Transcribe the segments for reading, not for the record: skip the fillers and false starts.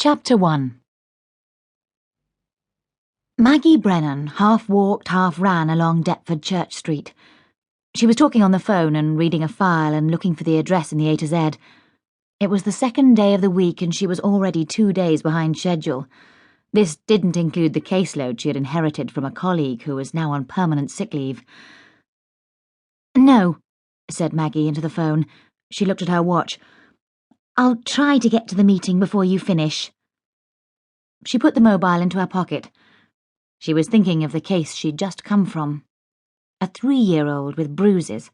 Chapter 1. Maggie Brennan half walked, half ran along Deptford Church Street. She was talking on the phone and reading a file and looking for the address in the A to Z. It was the second day of the week and she was already 2 days behind schedule. This didn't include the caseload she had inherited from a colleague who was now on permanent sick leave. "No," said Maggie into the phone. She looked at her watch. "I'll try to get to the meeting before you finish." She put the mobile into her pocket. She was thinking of the case she'd just come from. A 3-year-old with bruises.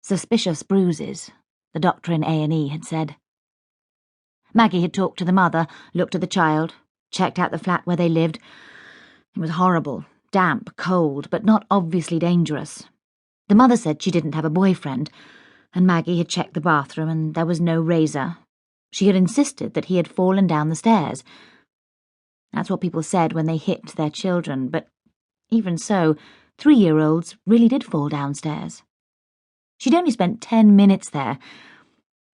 Suspicious bruises, the doctor in A&E had said. Maggie had talked to the mother, looked at the child, checked out the flat where they lived. It was horrible, damp, cold, but not obviously dangerous. The mother said she didn't have a boyfriend, and Maggie had checked the bathroom and there was no razor. She had insisted that he had fallen down the stairs. That's what people said when they hit their children, but even so, 3-year-olds really did fall downstairs. She'd only spent 10 minutes there,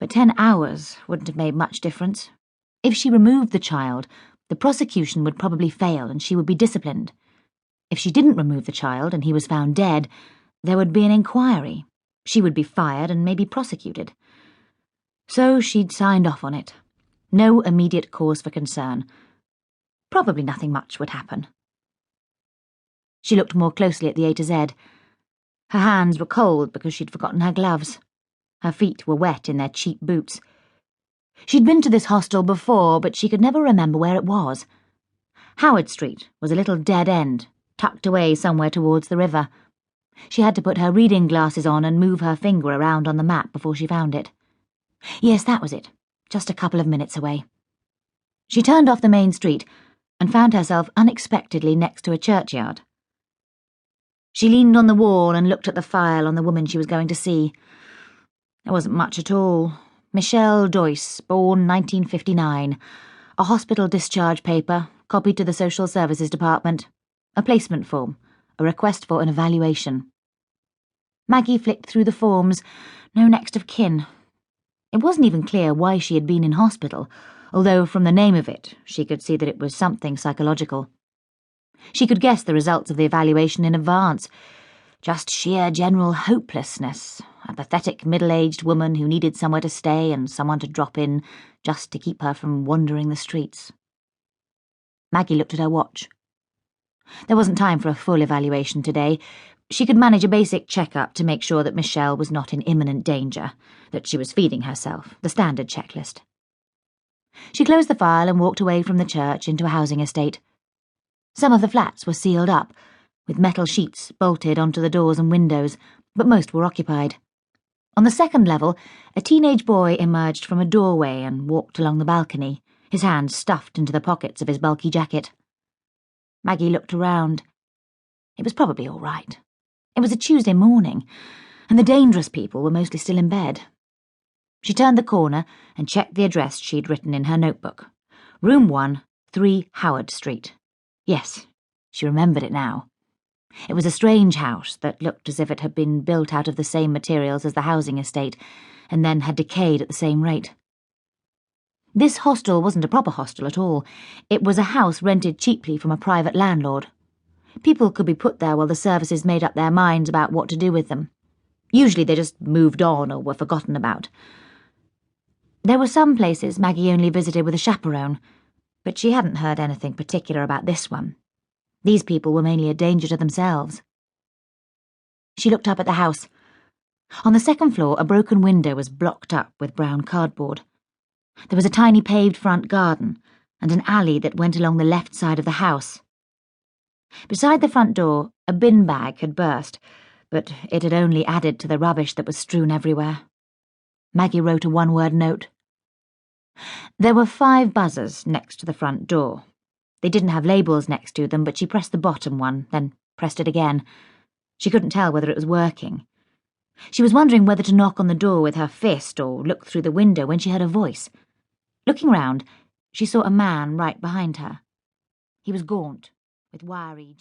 but 10 hours wouldn't have made much difference. If she removed the child, the prosecution would probably fail and she would be disciplined. If she didn't remove the child and he was found dead, there would be an inquiry. She would be fired and maybe prosecuted. So she'd signed off on it. No immediate cause for concern. Probably nothing much would happen. She looked more closely at the A to Z. Her hands were cold because she'd forgotten her gloves. Her feet were wet in their cheap boots. She'd been to this hostel before, but she could never remember where it was. Howard Street was a little dead end, tucked away somewhere towards the river. She had to put her reading glasses on and move her finger around on the map before she found it. Yes, that was it, just a couple of minutes away. She turned off the main street and found herself unexpectedly next to a churchyard. She leaned on the wall and looked at the file on the woman she was going to see. There wasn't much at all. Michelle Doyce, born 1959. A hospital discharge paper, copied to the Social Services Department. A placement form, a request for an evaluation. Maggie flicked through the forms. No next of kin. It wasn't even clear why she had been in hospital, although from the name of it, she could see that it was something psychological. She could guess the results of the evaluation in advance. Just sheer general hopelessness. A pathetic middle-aged woman who needed somewhere to stay and someone to drop in just to keep her from wandering the streets. Maggie looked at her watch. There wasn't time for a full evaluation today. She could manage a basic check-up to make sure that Michelle was not in imminent danger, that she was feeding herself, the standard checklist. She closed the file and walked away from the church into a housing estate. Some of the flats were sealed up, with metal sheets bolted onto the doors and windows, but most were occupied. On the second level, a teenage boy emerged from a doorway and walked along the balcony, his hands stuffed into the pockets of his bulky jacket. Maggie looked around. It was probably all right. It was a Tuesday morning, and the dangerous people were mostly still in bed. She turned the corner and checked the address she'd written in her notebook. Room 1, 3 Howard Street. Yes, she remembered it now. It was a strange house that looked as if it had been built out of the same materials as the housing estate, and then had decayed at the same rate. This hostel wasn't a proper hostel at all. It was a house rented cheaply from a private landlord. People could be put there while the services made up their minds about what to do with them. Usually they just moved on or were forgotten about. There were some places Maggie only visited with a chaperone, but she hadn't heard anything particular about this one. These people were mainly a danger to themselves. She looked up at the house. On the second floor, a broken window was blocked up with brown cardboard. There was a tiny paved front garden and an alley that went along the left side of the house. Beside the front door, a bin bag had burst, but it had only added to the rubbish that was strewn everywhere. Maggie wrote a one-word note. There were 5 buzzers next to the front door. They didn't have labels next to them, but she pressed the bottom one, then pressed it again. She couldn't tell whether it was working. She was wondering whether to knock on the door with her fist or look through the window when she heard a voice. Looking round, she saw a man right behind her. He was gaunt, with wiry,